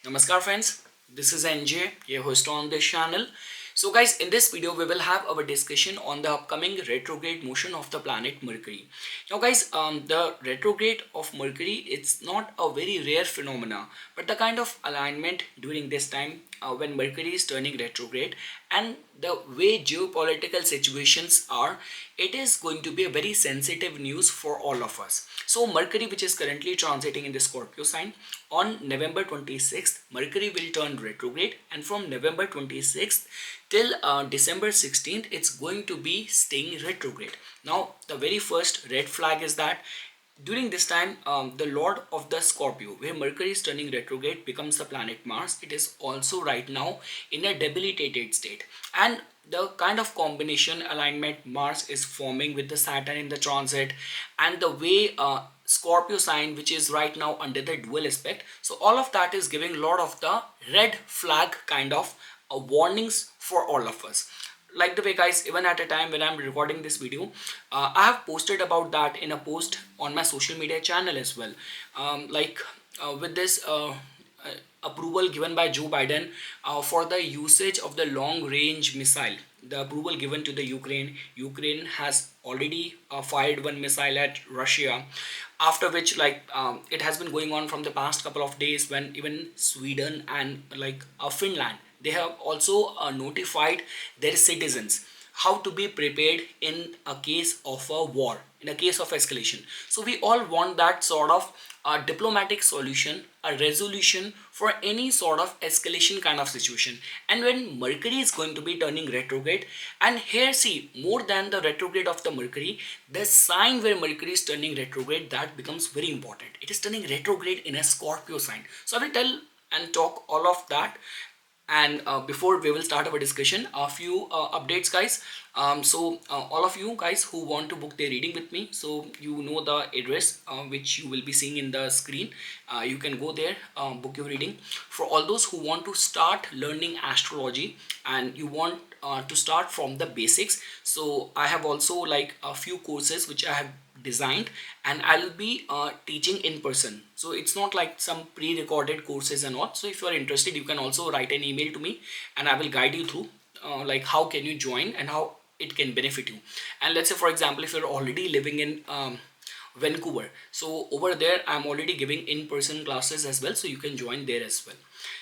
Namaskar friends, this is NJ, your host on this channel. So guys, in this video we will have our discussion on the upcoming retrograde motion of the planet Mercury. Now guys, the retrograde of Mercury, it's not a very rare phenomena, but the kind of alignment during this time when Mercury is turning retrograde and the way geopolitical situations are, it is going to be a very sensitive news for all of us. So Mercury, which is currently transiting in the Scorpio sign, on November 26th, Mercury will turn retrograde, and from November 26th till December 16th, it's going to be staying retrograde. Now, the very first red flag is that during this time, the Lord of the Scorpio, where Mercury is turning retrograde, becomes the planet Mars. It is also right now in a debilitated state. And the kind of combination alignment Mars is forming with the Saturn in the transit, and the way Scorpio sign, which is right now under the dual aspect. So all of that is giving a lot of the red flag kind of warnings for all of us. Like the way guys, even at a time when I'm recording this video, I have posted about that in a post on my social media channel as well. With this approval given by Joe Biden for the usage of the long range missile, the approval given to the Ukraine has already fired one missile at Russia, after which it has been going on from the past couple of days, when even Sweden and Finland, they have also notified their citizens how to be prepared in a case of a war, in a case of escalation. So we all want that sort of diplomatic solution, a resolution for any sort of escalation kind of situation. And when Mercury is going to be turning retrograde, and here see, more than the retrograde of the Mercury, the sign where Mercury is turning retrograde, that becomes very important. It is turning retrograde in a Scorpio sign. So I will tell and talk all of that. And before we will start our discussion, a few updates guys. All of you guys who want to book their reading with me, so you know the address which you will be seeing in the screen. You can go there, book your reading. For all those who want to start learning astrology and you want to start from the basics, so I have also like a few courses which I have designed, and I'll be teaching in person. So it's not like some pre-recorded courses and all. So if you are interested, you can also write an email to me and I will guide you through like how can you join and how it can benefit you. And let's say for example, if you're already living in Vancouver, so over there I'm already giving in-person classes as well, so you can join there as well.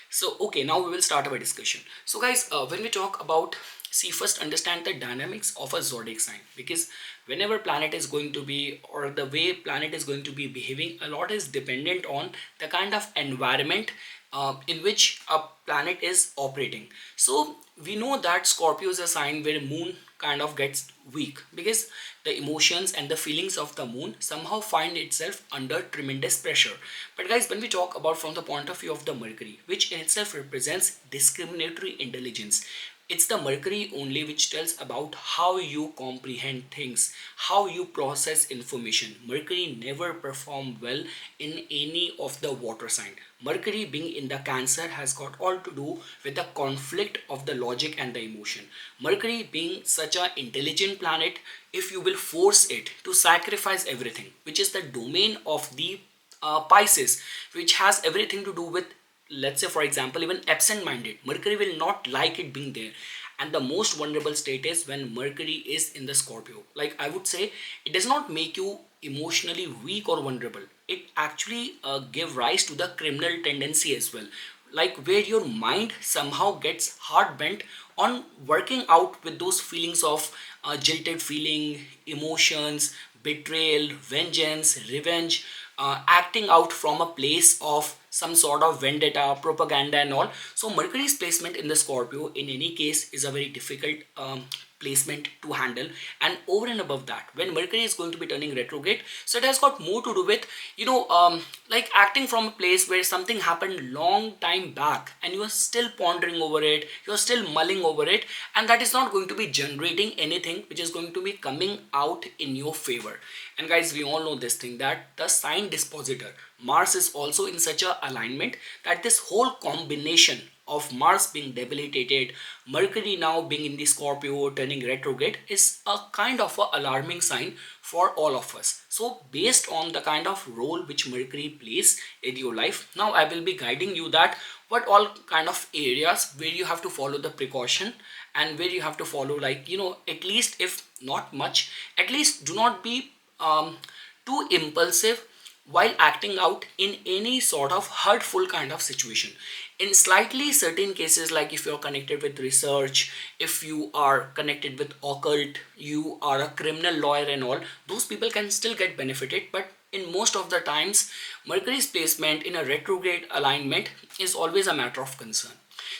So okay, now we will start our discussion. So guys, when we talk about, see, first understand the dynamics of a zodiac sign, because whenever planet is going to be, or the way planet is going to be behaving, a lot is dependent on the kind of environment in which a planet is operating. So we know that Scorpio is a sign where moon kind of gets weak, because the emotions and the feelings of the moon somehow find itself under tremendous pressure. But guys, when we talk about from the point of view of the Mercury, which in itself represents discriminatory intelligence, it's the Mercury only which tells about how you comprehend things, how you process information. Mercury never performed well in any of the water sign. Mercury being in the Cancer has got all to do with the conflict of the logic and the emotion. Mercury being such an intelligent planet, if you will force it to sacrifice everything, which is the domain of the Pisces, which has everything to do with, let's say for example, even absent-minded, Mercury will not like it being there. And the most vulnerable state is when Mercury is in the Scorpio. Like I would say, it does not make you emotionally weak or vulnerable. It actually give rise to the criminal tendency as well, like where your mind somehow gets hard bent on working out with those feelings of jilted feeling, emotions, betrayal, vengeance, revenge, acting out from a place of some sort of vendetta, propaganda and all. So Mercury's placement in the Scorpio in any case is a very difficult placement to handle. And over and above that, when Mercury is going to be turning retrograde, so it has got more to do with, like acting from a place where something happened long time back and you are still pondering over it, you are still mulling over it, and that is not going to be generating anything which is going to be coming out in your favor. And guys, we all know this thing, that the sign dispositor Mars is also in such a alignment that this whole combination of Mars being debilitated, Mercury now being in the Scorpio turning retrograde is a kind of a alarming sign for all of us. So based on the kind of role which Mercury plays in your life, now I will be guiding you that what all kind of areas where you have to follow the precaution and where you have to follow, like, at least if not much, at least do not be too impulsive while acting out in any sort of hurtful kind of situation. In slightly certain cases, like if you're connected with research, if you are connected with occult, you are a criminal lawyer and all, those people can still get benefited. But in most of the times, Mercury's placement in a retrograde alignment is always a matter of concern.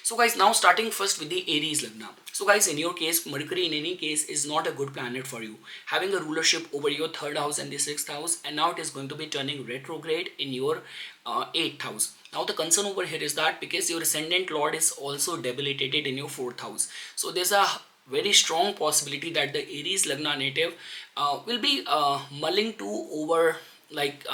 So guys, now starting first with the Aries Lagna. So guys, in your case, Mercury in any case is not a good planet for you, having a rulership over your 3rd house and the 6th house, and now it is going to be turning retrograde in your 8th house. Now the concern over here is that because your ascendant lord is also debilitated in your 4th house, so there's a very strong possibility that the Aries Lagna native will be mulling to over, like,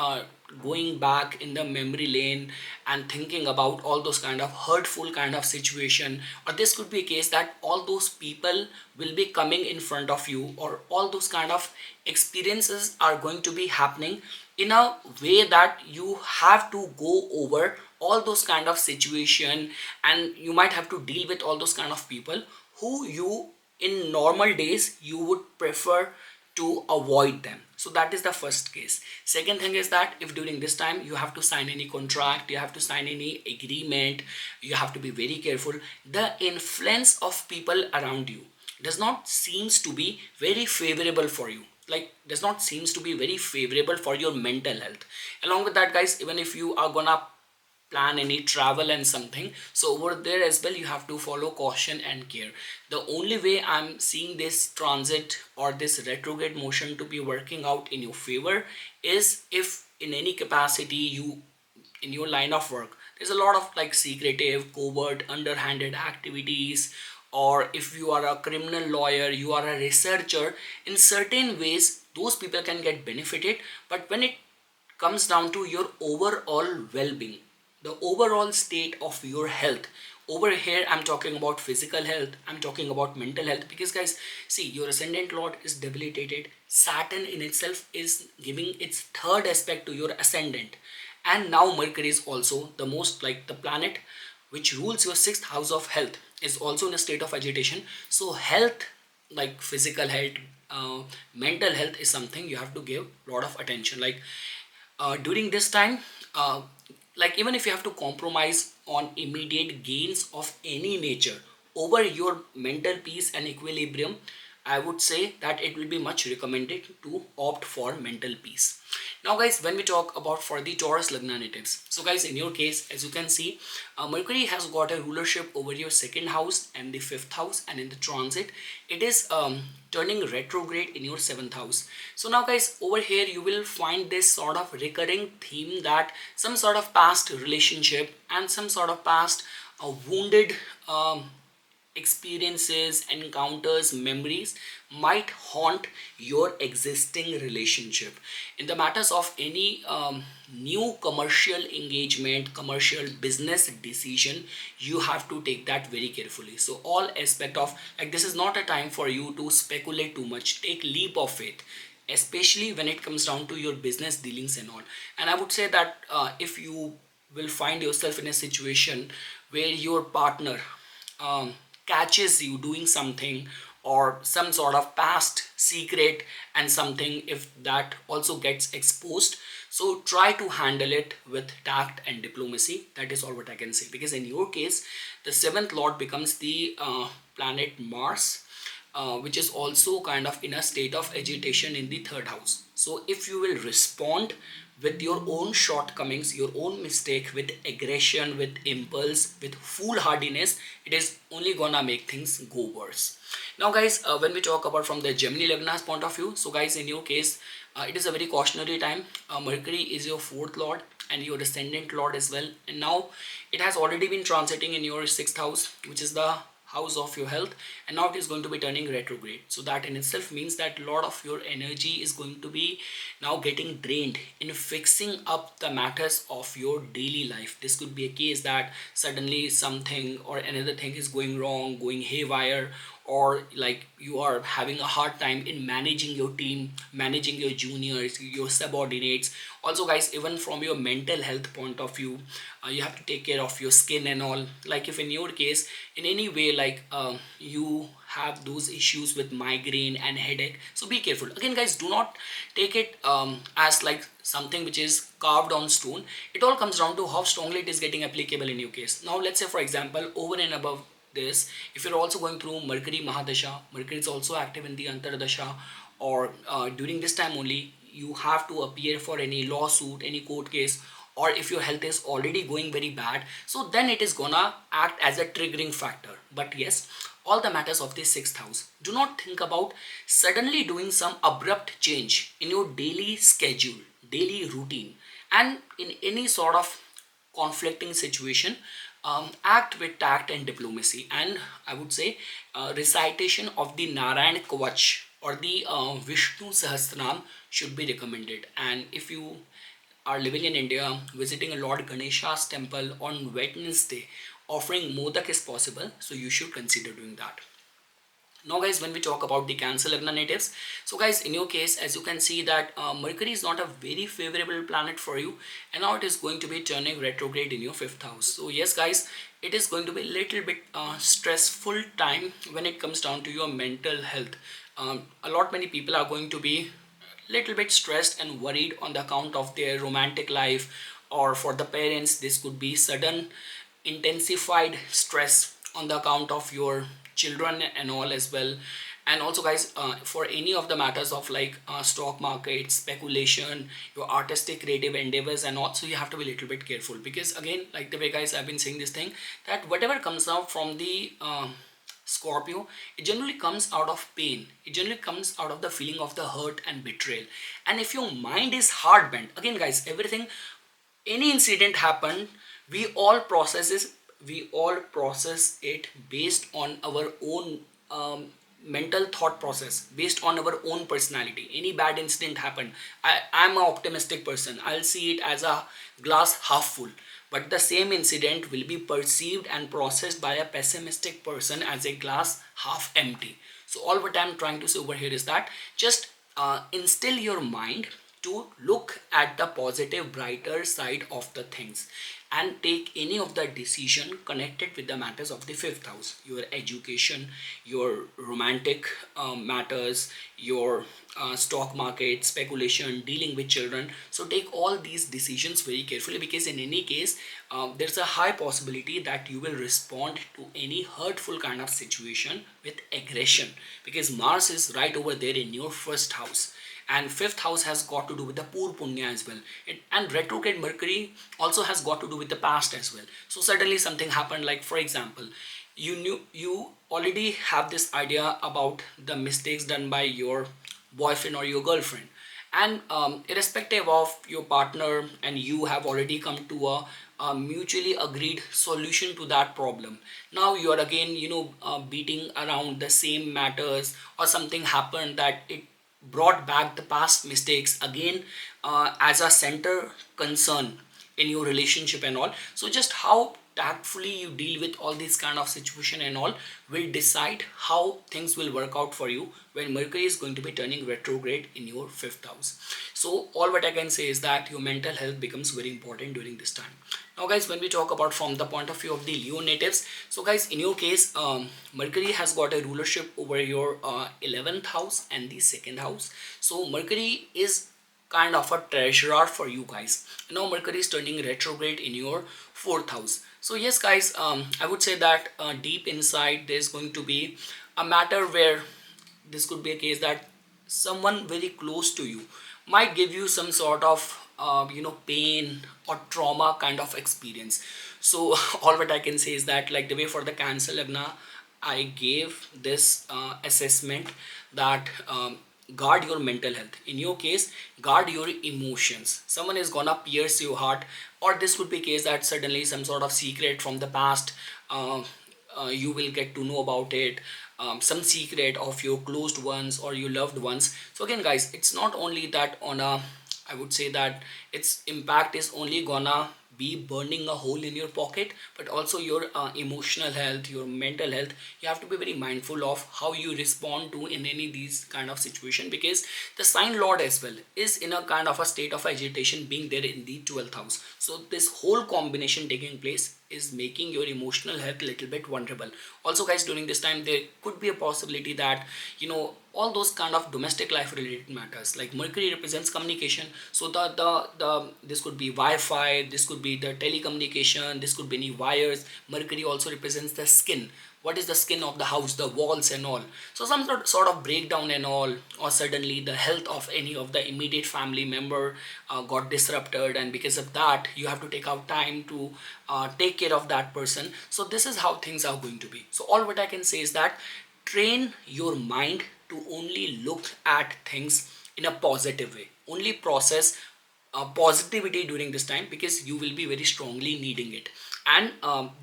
going back in the memory lane and thinking about all those kind of hurtful kind of situation. Or this could be a case that all those people will be coming in front of you, or all those kind of experiences are going to be happening in a way that you have to go over all those kind of situation, and you might have to deal with all those kind of people who you in normal days you would prefer to avoid them. So that is the first case. Second thing is that if during this time you have to sign any contract, you have to sign any agreement, you have to be very careful. The influence of people around you does not seems to be very favorable for you, like does not seems to be very favorable for your mental health. Along with that guys, even if you are gonna plan any travel and something, so over there as well you have to follow caution and care. The only way I'm seeing this transit or this retrograde motion to be working out in your favor is if in any capacity you in your line of work there's a lot of like secretive, covert, underhanded activities, or if you are a criminal lawyer, you are a researcher, in certain ways those people can get benefited. But when it comes down to your overall well-being, the overall state of your health, over here I'm talking about physical health, I'm talking about mental health, because guys, see, your ascendant lord is debilitated. Saturn in itself is giving its 3rd aspect to your ascendant, and now Mercury is also the most, like, the planet which rules your 6th house of health is also in a state of agitation. So health, like physical health, mental health is something you have to give a lot of attention. Like during this time, like even if you have to compromise on immediate gains of any nature over your mental peace and equilibrium, I would say that it will be much recommended to opt for mental peace. Now guys, when we talk about for the Taurus Lagna natives, so guys, in your case, as you can see, Mercury has got a rulership over your 2nd house and the 5th house, and in the transit it is turning retrograde in your 7th house. So now guys, over here you will find this sort of recurring theme that some sort of past relationship and some sort of past wounded experiences, encounters, memories might haunt your existing relationship. In the matters of any new commercial engagement, commercial business decision, you have to take that very carefully. So all aspect of, like, this is not a time for you to speculate too much. Take leap of faith, especially when it comes down to your business dealings and all. And I would say that if you will find yourself in a situation where your partner catches you doing something, or some sort of past secret and something, if that also gets exposed, so try to handle it with tact and diplomacy. That is all what I can say, because in your case the 7th lord becomes the planet Mars, which is also kind of in a state of agitation in the 3rd house. So if you will respond with your own shortcomings, your own mistake, with aggression, with impulse, with foolhardiness, it is only gonna make things go worse. Now guys, when we talk about from the Gemini Lagna's point of view, so guys, in your case, it is a very cautionary time. Mercury is your 4th lord and your ascendant lord as well, and now it has already been transiting in your 6th house, which is the house of your health, and now it is going to be turning retrograde. So that in itself means that a lot of your energy is going to be now getting drained in fixing up the matters of your daily life. This could be a case that suddenly something or another thing is going wrong, going haywire, or like you are having a hard time in managing your team, managing your juniors, your subordinates. Also guys, even from your mental health point of view, you have to take care of your skin and all. Like if in your case in any way, like you have those issues with migraine and headache, so be careful. Again guys, do not take it as like something which is carved on stone. It all comes down to how strongly it is getting applicable in your case. Now let's say for example, over and above this, if you're also going through Mercury Mahadasha, Mercury is also active in the Antardasha, or during this time only you have to appear for any lawsuit, any court case, or if your health is already going very bad, so then it is gonna act as a triggering factor. But yes, all the matters of the sixth house, do not think about suddenly doing some abrupt change in your daily schedule, daily routine, and in any sort of conflicting situation. Act with tact and diplomacy, and I would say recitation of the Narayan Kavach or the Vishnu Sahasranam should be recommended. And if you are living in India, visiting a Lord Ganesha's temple on Wednesday, offering modak is possible, so you should consider doing that. Now guys, when we talk about the Cancer Lagna natives, so guys, in your case, as you can see that Mercury is not a very favorable planet for you, and now it is going to be turning retrograde in your fifth house. So yes guys, it is going to be a little bit stressful time when it comes down to your mental health. A lot many people are going to be little bit stressed and worried on the account of their romantic life, or for the parents this could be sudden intensified stress on the account of your children and all as well. And also guys, for any of the matters of like stock market speculation, your artistic creative endeavors, and also you have to be a little bit careful, because again, like the way guys I've been saying this thing, that whatever comes out from the Scorpio, it generally comes out of pain. It generally comes out of the feeling of the hurt and betrayal. And if your mind is hard bent, again guys, everything, any incident happened, we all process it based on our own mental thought process, based on our own personality. Any bad incident happened, I'm an optimistic person, I'll see it as a glass half full, but the same incident will be perceived and processed by a pessimistic person as a glass half empty. So all what I'm trying to say over here is that just instill your mind to look at the positive, brighter side of the things, and take any of the decision connected with the matters of the fifth house, your education, your romantic matters, your stock market speculation, dealing with children. So take all these decisions very carefully, because in any case there's a high possibility that you will respond to any hurtful kind of situation with aggression, because Mars is right over there in your first house, and fifth house has got to do with the poor punya as well. And retrograde Mercury also has got to do with the past as well. So suddenly something happened, like for example, you already have this idea about the mistakes done by your boyfriend or your girlfriend, and irrespective of your partner and you have already come to a mutually agreed solution to that problem. Now you are again beating around the same matters, or something happened that it brought back the past mistakes again as a center concern in your relationship and all. So just how tactfully you deal with all these kind of situation and all will decide how things will work out for you when Mercury is going to be turning retrograde in your fifth house. So all what I can say is that your mental health becomes very important during this time. Now guys, when we talk about from the point of view of the Leo natives, so guys, in your case Mercury has got a rulership over your 11th house and the second house. So Mercury is kind of a treasurer for you guys. Now Mercury is turning retrograde in your fourth house. So yes guys, I would say that deep inside there's going to be a matter where this could be a case that someone very close to you might give you some sort of pain or trauma kind of experience. So all what I can say is that, like the way for the Cancer Lagna, I gave this assessment that guard your mental health. In your case, guard your emotions. Someone is gonna pierce your heart, or this would be a case that suddenly some sort of secret from the past you will get to know about it, some secret of your closed ones or your loved ones. So again guys, it's not only that on a, I would say that its impact is only gonna be burning a hole in your pocket, but also your emotional health, your mental health. You have to be very mindful of how you respond to in any these kind of situation, because the sign lord as well is in a kind of a state of agitation being there in the 12th house. So this whole combination taking place is making your emotional health a little bit vulnerable. Also guys, during this time there could be a possibility that all those kind of domestic life related matters, like Mercury represents communication. So the this could be Wi-Fi, this could be the telecommunication, this could be any wires. Mercury also represents the skin. What is the skin of the house, the walls and all. So some sort of breakdown and all, or suddenly the health of any of the immediate family member got disrupted, and because of that you have to take out time to take care of that person. So this is how things are going to be. So all what I can say is that train your mind to only look at things in a positive way, only process positivity during this time, because you will be very strongly needing it. And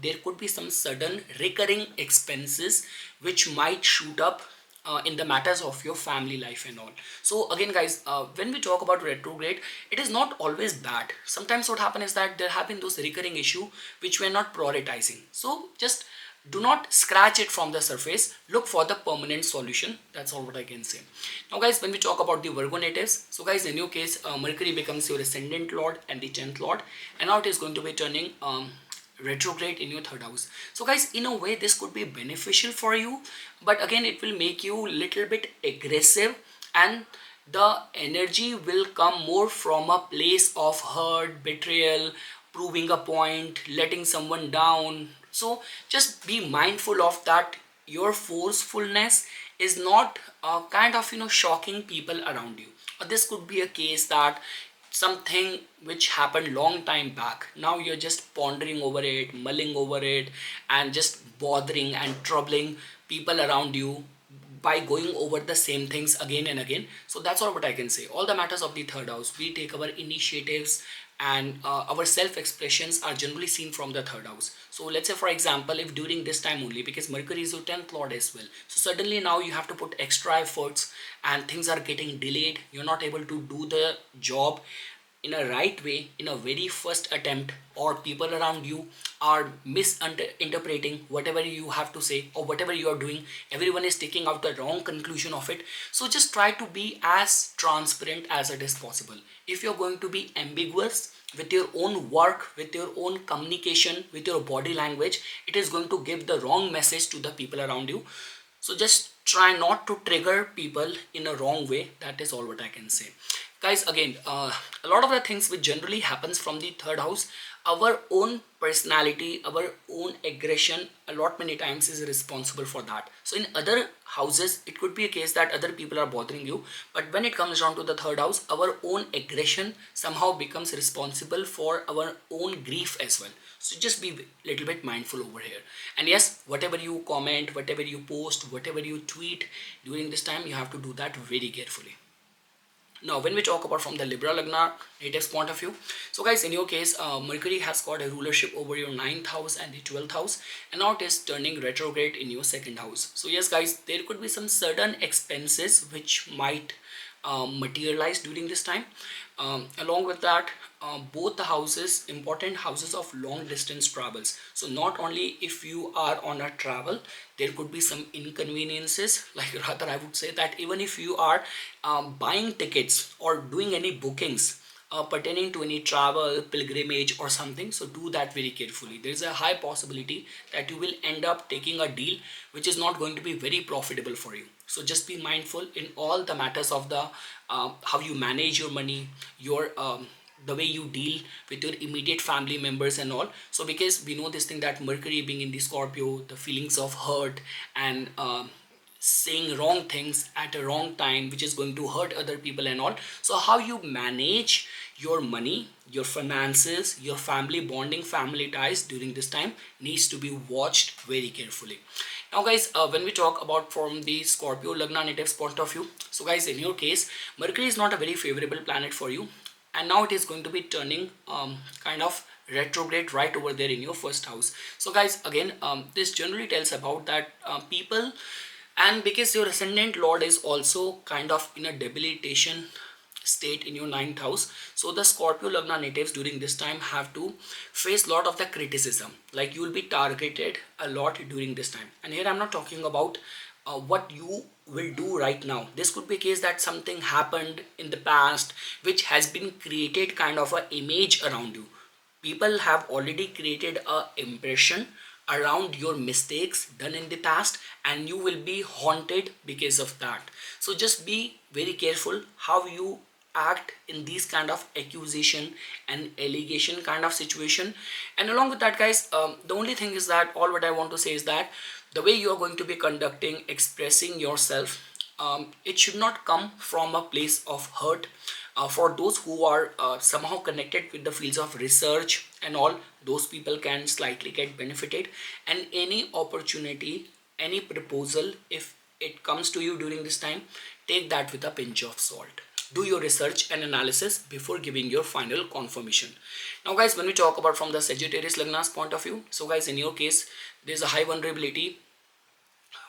there could be some sudden recurring expenses which might shoot up in the matters of your family life and all. So again guys, when we talk about retrograde, it is not always bad. Sometimes what happens is that there have been those recurring issue which we're not prioritizing. So just do not scratch it from the surface, look for the permanent solution. That's all what I can say. Now guys, when we talk about the Virgo natives, so guys, in your case Mercury becomes your ascendant lord and the 10th lord, and now it is going to be turning retrograde in your 3rd house. So guys, in a way this could be beneficial for you, but again it will make you little bit aggressive, and the energy will come more from a place of hurt, betrayal, proving a point, letting someone down. So just be mindful of that. Your forcefulness is not kind of shocking people around you. Or this could be a case that something which happened long time back, now you're just pondering over it, mulling over it, and just bothering and troubling people around you by going over the same things again and again. So that's all what I can say. All the matters of the 3rd house, we take our initiatives, and our self-expressions are generally seen from the 3rd house. So let's say for example, if during this time only, because Mercury is your 10th lord as well, so suddenly now you have to put extra efforts and things are getting delayed, you're not able to do the job in a right way in a very first attempt, or people around you are misinterpreting whatever you have to say or whatever you are doing, everyone is taking out the wrong conclusion of it. So just try to be as transparent as it is possible. If you're going to be ambiguous with your own work, with your own communication, with your body language, it is going to give the wrong message to the people around you. So just try not to trigger people in a wrong way. That is all what I can say. Guys, again, a lot of the things which generally happens from the 3rd house, our own personality, our own aggression, a lot many times is responsible for that. So in other houses, it could be a case that other people are bothering you, but when it comes down to the 3rd house, our own aggression somehow becomes responsible for our own grief as well. So just be a little bit mindful over here. And yes, whatever you comment, whatever you post, whatever you tweet during this time, you have to do that very carefully. Now, when we talk about from the Libra Lagna natives point of view, so guys, in your case, Mercury has got a rulership over your 9th house and the 12th house, and now it is turning retrograde in your 2nd house. So yes, guys, there could be some sudden expenses which might materialize during this time. Along with that, both the houses, important houses of long distance travels. So not only if you are on a travel, there could be some inconveniences, like rather I would say that even if you are buying tickets or doing any bookings pertaining to any travel, pilgrimage or something, so do that very carefully. There is a high possibility that you will end up taking a deal which is not going to be very profitable for you. So just be mindful in all the matters of the how you manage your money, your the way you deal with your immediate family members and all. So because we know this thing that Mercury being in the Scorpio, the feelings of hurt and saying wrong things at a wrong time, which is going to hurt other people and all. So how you manage your money, your finances, your family bonding, family ties during this time needs to be watched very carefully. Now guys, when we talk about from the Scorpio Lagna natives point of view, so guys, in your case, Mercury is not a very favorable planet for you, and now it is going to be turning kind of retrograde right over there in your first house. So guys, again, this generally tells about that people, and because your ascendant lord is also kind of in a debilitation state in your ninth house, so the Scorpio Lagna natives during this time have to face a lot of the criticism, like you will be targeted a lot during this time. And here I'm not talking about what you will do right now. This could be a case that something happened in the past which has been created kind of a image around you. People have already created a impression around your mistakes done in the past, and you will be haunted because of that. So just be very careful how you act in these kind of accusation and allegation kind of situation. And along with that, guys, the only thing is that all what I want to say is that the way you are going to be conducting, expressing yourself, it should not come from a place of hurt. For those who are somehow connected with the fields of research and all, those people can slightly get benefited. And any opportunity, any proposal, if it comes to you during this time, take that with a pinch of salt. Do your research and analysis before giving your final confirmation. Now guys, when we talk about from the Sagittarius Lagna's point of view, so guys, in your case, there is a high vulnerability.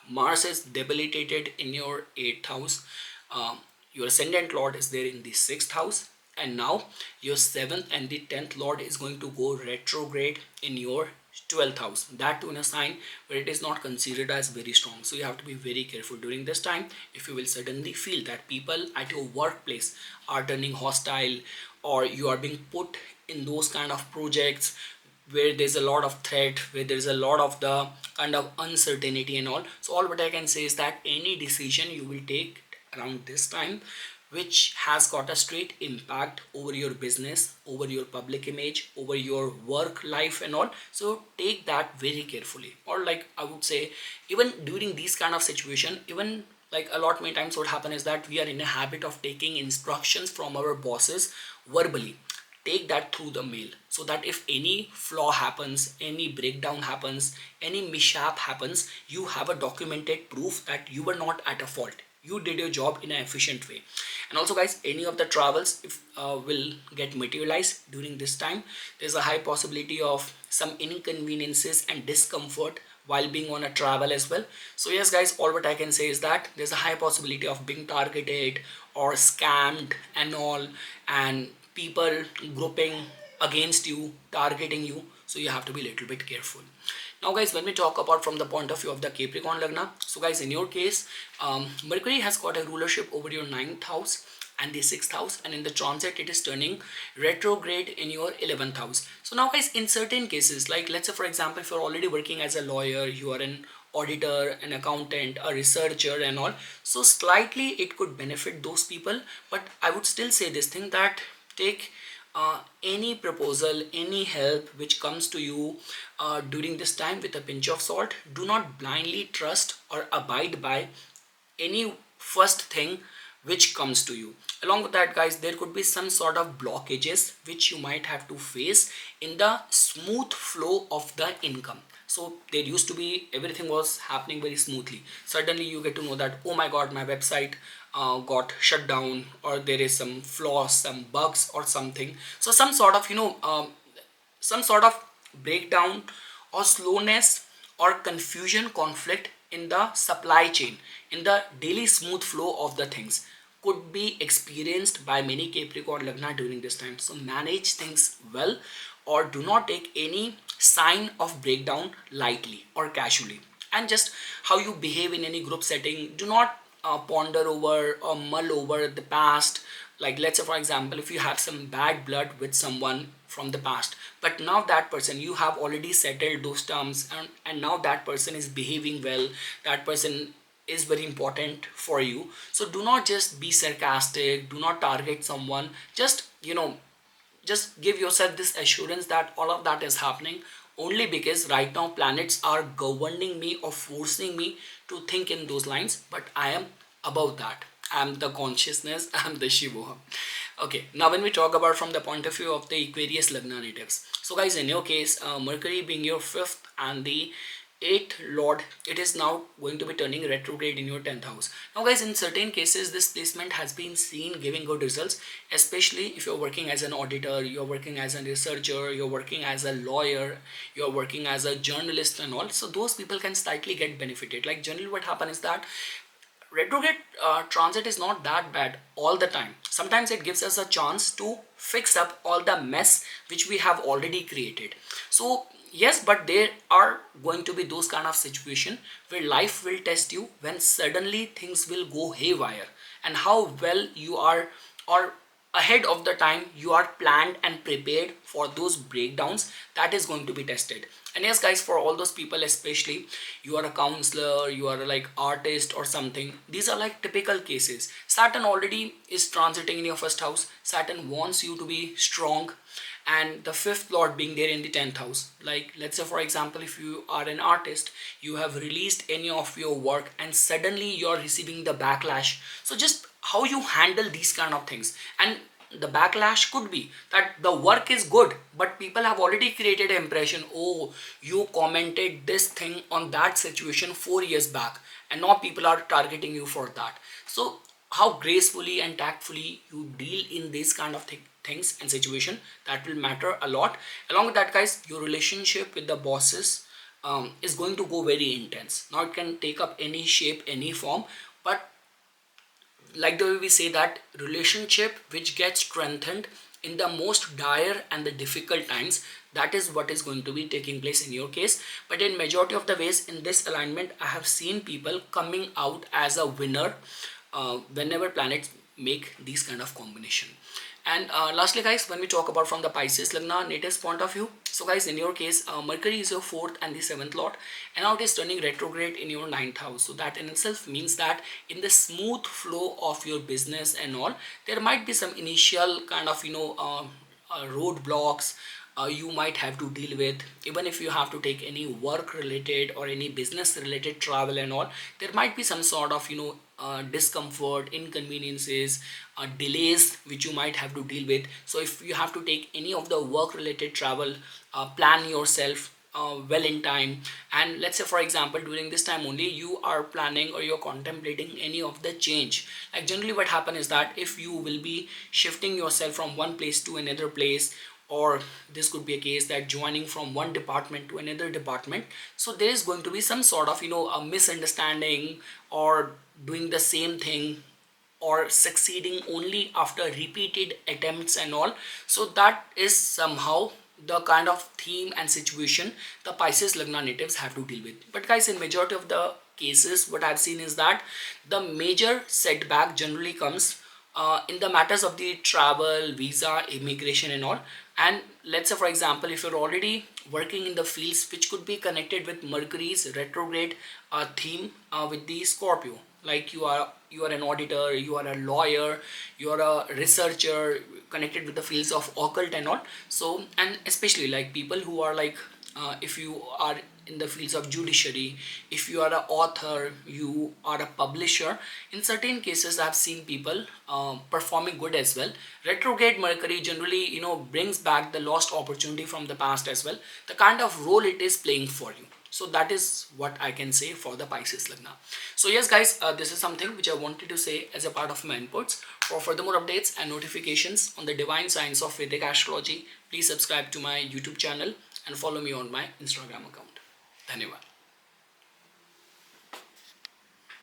Mars is debilitated in your 8th house. Your ascendant lord is there in the 6th house, and now your 7th and the 10th lord is going to go retrograde in your 12th house. That too in a sign where it is not considered as very strong. So you have to be very careful during this time. If you will suddenly feel that people at your workplace are turning hostile, or you are being put in those kind of projects where there's a lot of threat, where there's a lot of the kind of uncertainty and all, so all what I can say is that any decision you will take around this time which has got a straight impact over your business, over your public image, over your work life and all, so take that very carefully. Or like I would say, even during these kind of situation, even like a lot many times what happen is that we are in a habit of taking instructions from our bosses verbally. Take that through the mail, so that if any flaw happens, any breakdown happens, any mishap happens, you have a documented proof that you were not at a fault, you did your job in an efficient way. And also guys, any of the travels if will get materialized during this time, there's a high possibility of some inconveniences and discomfort while being on a travel as well. So yes guys, all what I can say is that there's a high possibility of being targeted or scammed and all, and people grouping against you, targeting you, so you have to be a little bit careful. Now guys, when we talk about from the point of view of the Capricorn Lagna, so guys, in your case, Mercury has got a rulership over your 9th house and the 6th house, and in the transit it is turning retrograde in your 11th house. So now guys, in certain cases, like let's say for example, if you're already working as a lawyer, you are an auditor, an accountant, a researcher and all, so slightly it could benefit those people. But I would still say this thing, that take any proposal, any help which comes to you during this time with a pinch of salt. Do not blindly trust or abide by any first thing which comes to you. Along with that guys, there could be some sort of blockages which you might have to face in the smooth flow of the income. So there used to be, everything was happening very smoothly. Suddenly you get to know that, oh my god, my website got shut down, or there is some flaws, some bugs or something. So some sort of some sort of breakdown or slowness or confusion, conflict in the supply chain, in the daily smooth flow of the things could be experienced by many Capricorn Lagna during this time. So manage things well, or do not take any sign of breakdown lightly or casually. And just how you behave in any group setting, do not ponder over or mull over the past. Like let's say for example, if you have some bad blood with someone from the past, but now that person, you have already settled those terms, and now that person is behaving well, that person is very important for you. So do not just be sarcastic, do not target someone. Just just give yourself this assurance that all of that is happening only because right now planets are governing me or forcing me to think in those lines, but I am above that. I am the consciousness, I am the Shiva. Okay, now when we talk about from the point of view of the Aquarius Lagna natives, so guys, in your case, Mercury being your 5th and the 8th lord, it is now going to be turning retrograde in your 10th house. Now guys, in certain cases this placement has been seen giving good results, especially if you're working as an auditor, you're working as a researcher, you're working as a lawyer, you're working as a journalist and all. So those people can slightly get benefited. Like generally what happens is that retrograde transit is not that bad all the time. Sometimes it gives us a chance to fix up all the mess which we have already created. So yes, but there are going to be those kind of situation where life will test you, when suddenly things will go haywire, and how well you are, or ahead of the time you are planned and prepared for those breakdowns, that is going to be tested. And yes guys, for all those people, especially you are a counselor, you are like artist or something, these are like typical cases. Saturn already is transiting in your first house. Saturn wants you to be strong, and the fifth lord being there in the 10th house. Like let's say for example, if you are an artist, you have released any of your work and suddenly you're receiving the backlash. So just how you handle these kind of things. And the backlash could be that the work is good, but people have already created an impression, oh, you commented this thing on that situation 4 years back, and now people are targeting you for that. So how gracefully and tactfully you deal in these kind of things and situation, that will matter a lot. Along with that guys, your relationship with the bosses is going to go very intense. Now it can take up any shape, any form, but like the way we say that relationship which gets strengthened in the most dire and the difficult times, that is what is going to be taking place in your case. But in majority of the ways in this alignment, I have seen people coming out as a winner whenever planets make these kind of combination. And lastly guys, when we talk about from the Pisces Lagna natives point of view, so guys, in your case, Mercury is your 4th and the 7th lord, and now it is turning retrograde in your 9th house. So that in itself means that in the smooth flow of your business and all, there might be some initial kind of roadblocks you might have to deal with. Even if you have to take any work related or any business related travel and all, there might be some sort of discomfort, inconveniences, delays which you might have to deal with. So if you have to take any of the work related travel, plan yourself well in time. And let's say for example, during this time only you are planning or you're contemplating any of the change. Like generally what happens is that if you will be shifting yourself from one place to another place, or this could be a case that joining from one department to another department, so there is going to be some sort of a misunderstanding, or doing the same thing, or succeeding only after repeated attempts and all. So that is somehow the kind of theme and situation the Pisces Lagna natives have to deal with. But guys, in majority of the cases what I've seen is that the major setback generally comes in the matters of the travel, visa, immigration and all. And let's say for example, if you're already working in the fields which could be connected with Mercury's retrograde theme with the Scorpio, like you are an auditor, you are a lawyer, you are a researcher connected with the fields of occult and all. So, and especially like people who are like if you are in the fields of judiciary, if you are an author, you are a publisher, in certain cases I've seen people performing good as well. Retrograde Mercury generally brings back the lost opportunity from the past as well, the kind of role it is playing for you. So that is what I can say for the Pisces Lagna. So yes guys, this is something which I wanted to say as a part of my inputs. For furthermore updates and notifications on the divine science of Vedic astrology, please subscribe to my YouTube channel and follow me on my Instagram account. Dhanyavad.